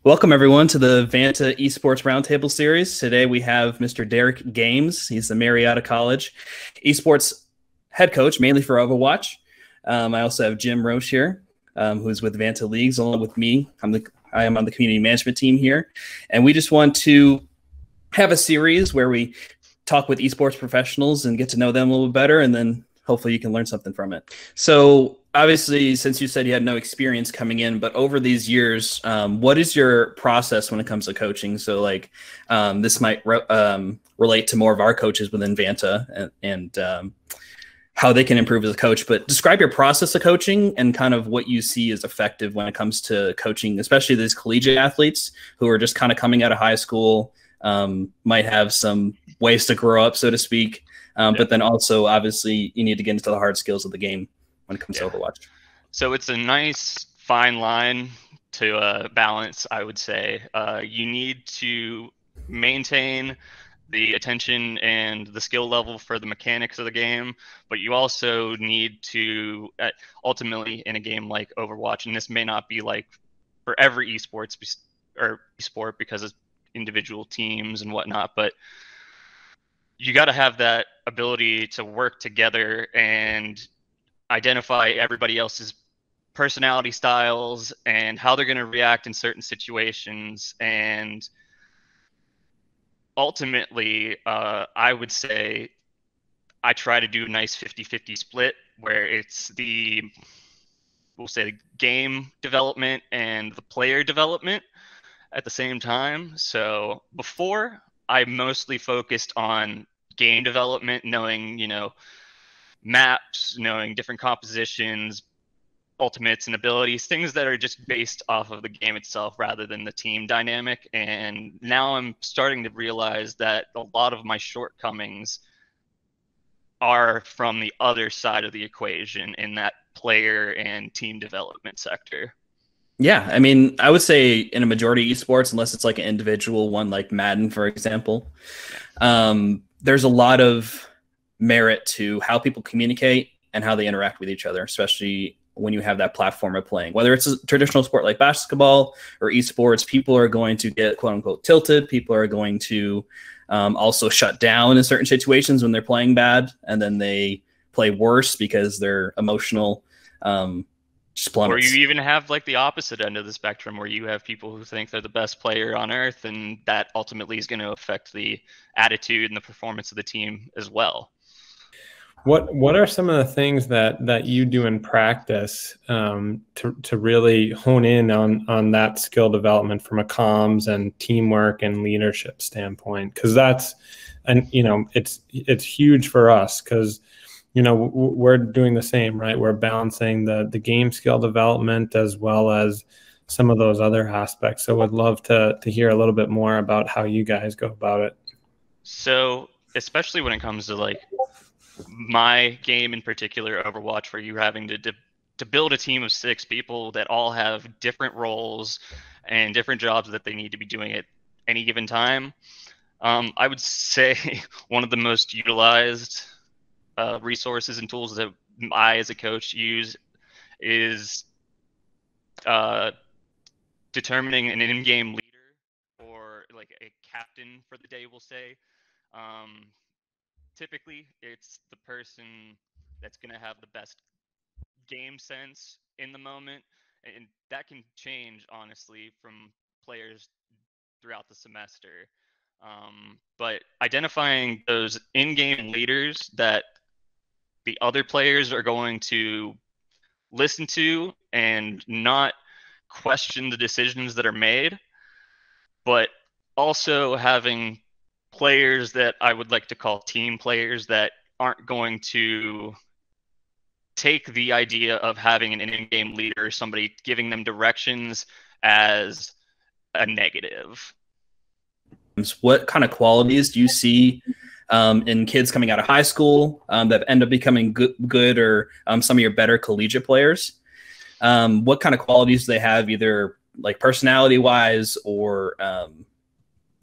Welcome, everyone, to the Vanta Esports Roundtable series. Today we have Mr. Derek Games. He's the Marietta College esports head coach, mainly for Overwatch. I also have Jim Roche here, who's with Vanta Leagues, along with me. I am on the community management team here. And we just want to have a series where we talk with esports professionals and get to know them a little bit better, and then hopefully you can learn something from it. So obviously, since you said you had no experience coming in, but over these years, what is your process when it comes to coaching? So like this might relate to more of our coaches within Vanta and how they can improve as a coach, but describe your process of coaching and kind of what you see as effective when it comes to coaching, especially these collegiate athletes who are just kind of coming out of high school, might have some ways to grow up, so to speak. But then also, obviously, you need to get into the hard skills of the game when it comes to Overwatch. So it's a nice fine line to balance, I would say. You need to maintain the attention and the skill level for the mechanics of the game, but you also need to, ultimately, in a game like Overwatch, and this may not be like for every esport because it's individual teams and whatnot, but you got to have that ability to work together and identify everybody else's personality styles and how they're going to react in certain situations. And ultimately, I would say I try to do a nice 50-50 split where it's we'll say game development and the player development at the same time. So before, I mostly focused on game development, knowing, maps, knowing different compositions, ultimates and abilities, things that are just based off of the game itself rather than the team dynamic. And now I'm starting to realize that a lot of my shortcomings are from the other side of the equation in that player and team development sector. Yeah, I mean, I would say in a majority of esports, unless it's like an individual one like Madden, for example, there's a lot of merit to how people communicate and how they interact with each other, especially when you have that platform of playing. Whether it's a traditional sport like basketball or esports, people are going to get quote-unquote tilted. People are going to also shut down in certain situations when they're playing bad, and then they play worse because they're emotional. Or you even have like the opposite end of the spectrum where you have people who think they're the best player on earth, and that ultimately is going to affect the attitude and the performance of the team as well. What are some of the things that you do in practice to really hone in on that skill development from a comms and teamwork and leadership standpoint? Because it's huge for us, because we're doing the same, right? We're balancing the game skill development as well as some of those other aspects. So I'd love to hear a little bit more about how you guys go about it. So especially when it comes to like my game in particular, Overwatch, where you're having to build a team of 6 people that all have different roles and different jobs that they need to be doing at any given time. I would say one of the most utilized resources and tools that I as a coach use is determining an in-game leader, or like a captain for the day, we'll say. Typically, it's the person that's going to have the best game sense in the moment, and that can change, honestly, from players throughout the semester. But identifying those in-game leaders that the other players are going to listen to and not question the decisions that are made, but also having players that I would like to call team players that aren't going to take the idea of having an in-game leader, somebody giving them directions, as a negative. What kind of qualities do you see in kids coming out of high school that end up becoming good or some of your better collegiate players? What kind of qualities do they have, either like personality-wise or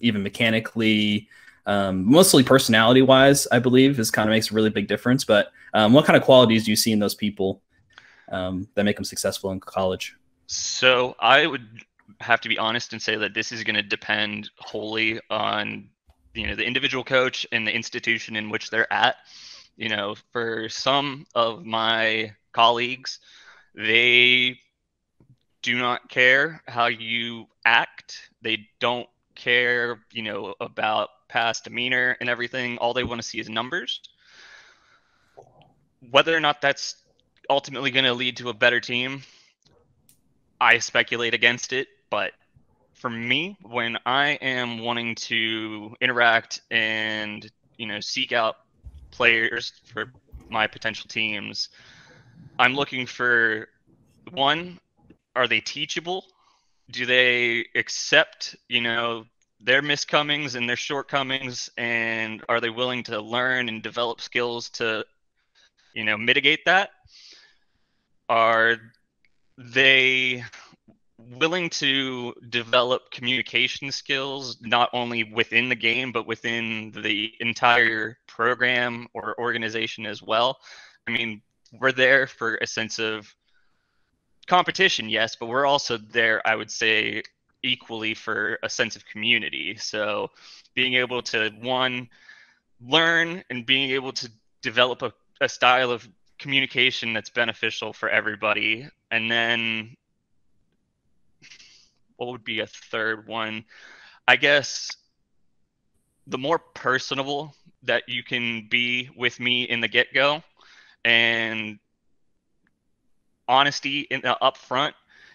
even mechanically? Mostly personality-wise, I believe, is kind of makes a really big difference. But what kind of qualities do you see in those people that make them successful in college? So I would have to be honest and say that this is going to depend wholly on, the individual coach and the institution in which they're at. For some of my colleagues, they do not care how you act. They don't care, about past demeanor and everything. All they want to see is numbers. Whether or not that's ultimately going to lead to a better team, I speculate against it. But for me, when I am wanting to interact and, seek out players for my potential teams, I'm looking for, one, are they teachable? Do they accept, their miscomings and their shortcomings, and are they willing to learn and develop skills to, mitigate that? Are they willing to develop communication skills, not only within the game, but within the entire program or organization as well? I mean, we're there for a sense of competition, yes, but we're also there, I would say, equally for a sense of community. So being able to, one, learn and being able to develop a style of communication that's beneficial for everybody. And then what would be a third one? I guess the more personable that you can be with me in the get-go, and honesty in the upfront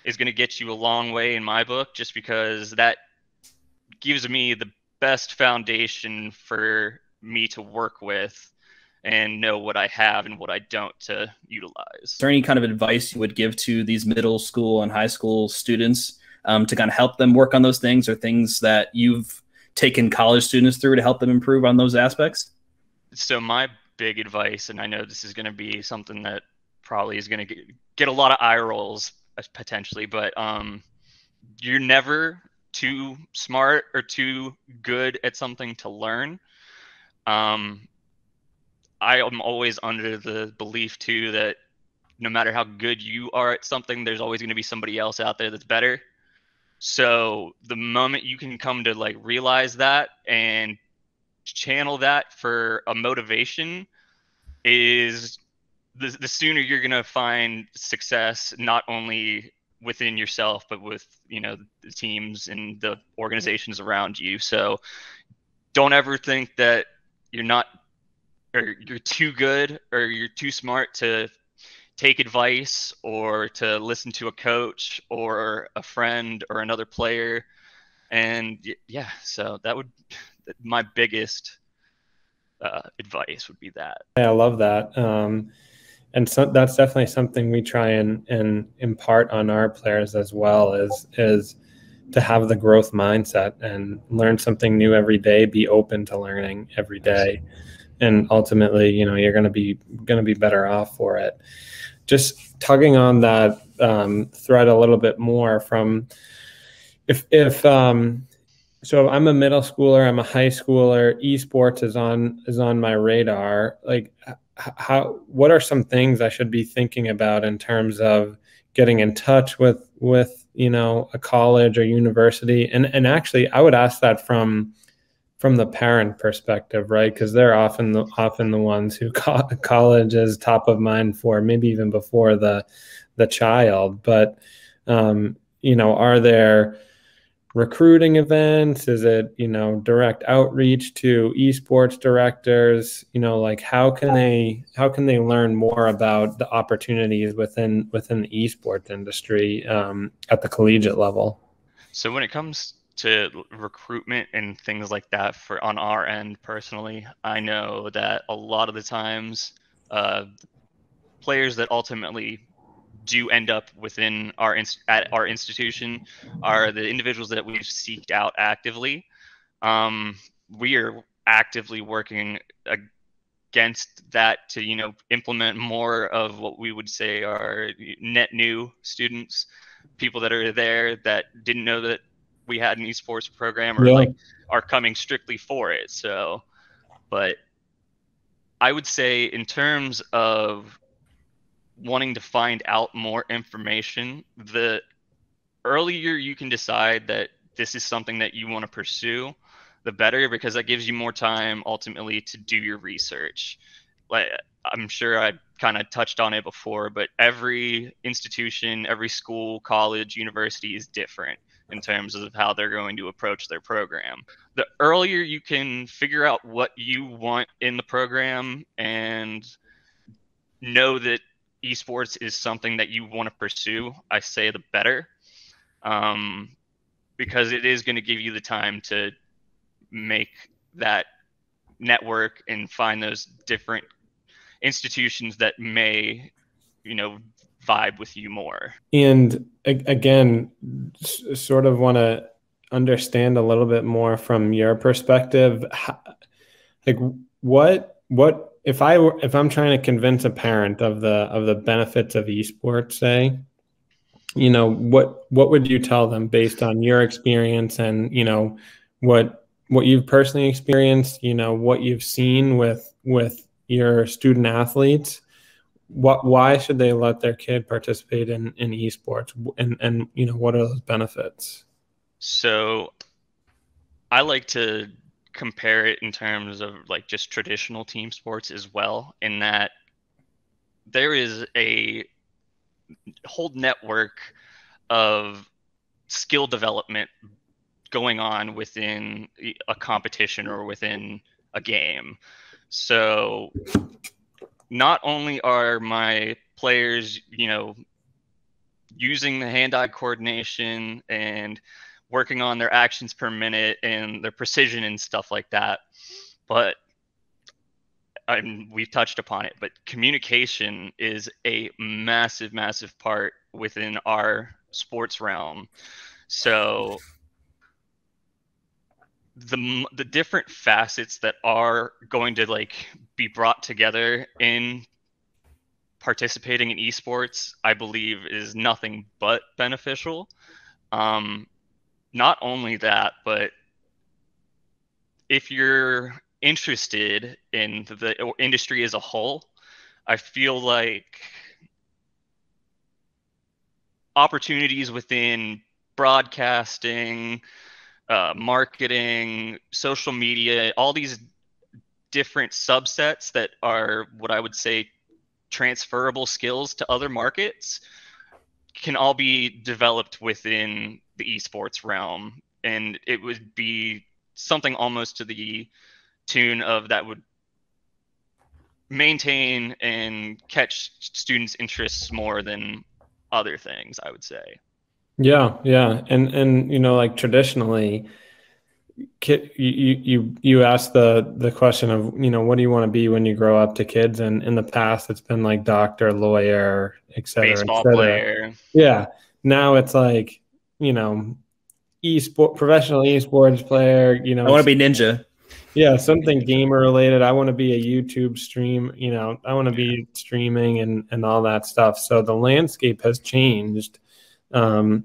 is going to get you a long way in my book, just because that gives me the best foundation for me to work with and know what I have and what I don't to utilize. Is there any kind of advice you would give to these middle school and high school students to kind of help them work on those things, or things that you've taken college students through to help them improve on those aspects? So my big advice, and I know this is going to be something that probably is going to get a lot of eye rolls potentially, but you're never too smart or too good at something to learn. I am always under the belief too that no matter how good you are at something, there's always going to be somebody else out there that's better. So the moment you can come to like realize that and channel that for a motivation is the sooner you're going to find success, not only within yourself, but with, the teams and the organizations around you. So don't ever think that you're not, or you're too good or you're too smart to take advice or to listen to a coach or a friend or another player. And yeah, so that would, my biggest advice would be that. Yeah, I love that. And so that's definitely something we try and impart on our players as well, is to have the growth mindset and learn something new every day, be open to learning every day. And ultimately, you're going to be better off for it. Just tugging on that thread a little bit more, from if so I'm a middle schooler, I'm a high schooler, esports is on my radar. Like, what are some things I should be thinking about in terms of getting in touch with a college or university? And actually, I would ask that from the parent perspective, right? Because they're often the ones who college is top of mind for, maybe even before the child. But are there recruiting events? Is it direct outreach to esports directors? Like, how can they learn more about the opportunities within the esports industry at the collegiate level? So when it comes to recruitment and things like that, on our end personally, I know that a lot of the times players that ultimately do end up within at our institution are the individuals that we've seeked out actively. We are actively working against that to implement more of what we would say are net new students, people that are there that didn't know that we had an esports program, or are coming strictly for it. So, but I would say in terms of wanting to find out more information, the earlier you can decide that this is something that you want to pursue, the better, because that gives you more time ultimately to do your research. Like, I'm sure I kind of touched on it before, but every institution, every school, college, university is different in terms of how they're going to approach their program. The earlier you can figure out what you want in the program and know that esports is something that you want to pursue, I say the better, because it is going to give you the time to make that network and find those different institutions that may, vibe with you more. And again, sort of want to understand a little bit more from your perspective. Like, what if I'm trying to convince a parent of the benefits of esports, say, what would you tell them based on your experience and, what you've personally experienced, what you've seen with your student athletes? Why should they let their kid participate in esports, and what are those benefits? So I like to compare it in terms of like just traditional team sports as well, in that there is a whole network of skill development going on within a competition or within a game. So not only are my players, using the hand-eye coordination and working on their actions per minute and their precision and stuff like that, but we've touched upon it, but communication is a massive, massive part within our sports realm. So the different facets that are going to be brought together in participating in esports, I believe, is nothing but beneficial. Not only that, but if you're interested in the industry as a whole, I feel like opportunities within broadcasting, marketing, social media, all these different subsets that are what I would say transferable skills to other markets can all be developed within the esports realm. And it would be something almost to the tune of that would maintain and catch students' interests more than other things, I would say. Yeah. And like traditionally, you asked the question of, what do you want to be when you grow up, to kids, and in the past it's been like doctor, lawyer, et cetera, baseball player. Yeah. Now it's like, professional esports player, I want to be ninja. Yeah, something gamer related. I want to be a YouTube stream, I want to be streaming and all that stuff. So the landscape has changed. And,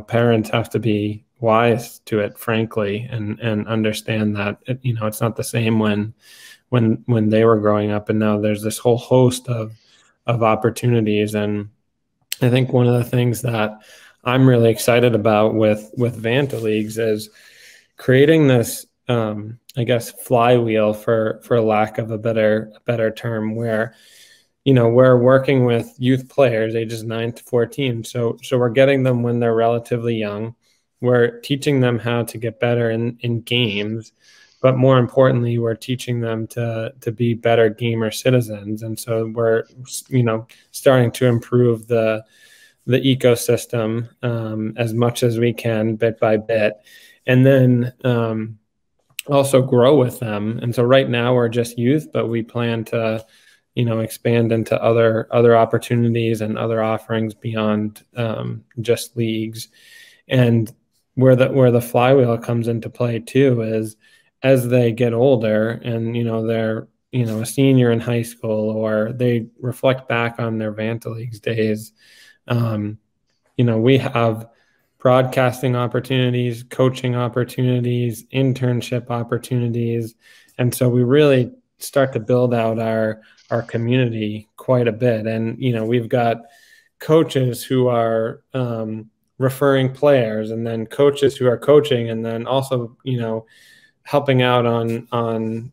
parents have to be wise to it, frankly, and understand that, it's not the same when they were growing up, and now there's this whole host of opportunities. And I think one of the things that I'm really excited about with Vanta Leagues is creating this, I guess, flywheel, for lack of a better term, where, we're working with youth players ages 9 to 14. So we're getting them when they're relatively young. We're teaching them how to get better in games, but more importantly, we're teaching them to be better gamer citizens. And so we're, starting to improve the ecosystem as much as we can, bit by bit, and then also grow with them. And so right now we're just youth, but we plan to, expand into other opportunities and other offerings beyond just leagues. And where the flywheel comes into play too is, as they get older and, they're, a senior in high school, or they reflect back on their Vanta Leagues days, we have broadcasting opportunities, coaching opportunities, internship opportunities. And so we really start to build out our community quite a bit. And, we've got coaches who are referring players, and then coaches who are coaching, and then also, helping out on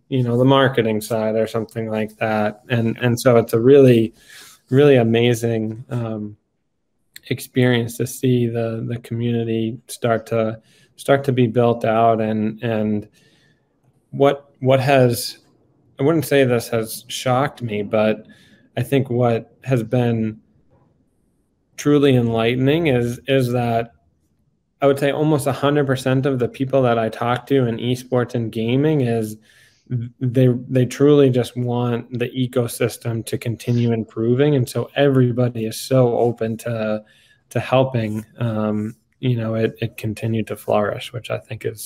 the marketing side or something like that. And so it's a really, really amazing experience to see the community start to be built out. And what has, I wouldn't say this has shocked me, but I think what has been truly enlightening is that I would say almost 100% of the people that I talk to in esports and gaming is they truly just want the ecosystem to continue improving, and so everybody is so open to helping it continue to flourish, which I think is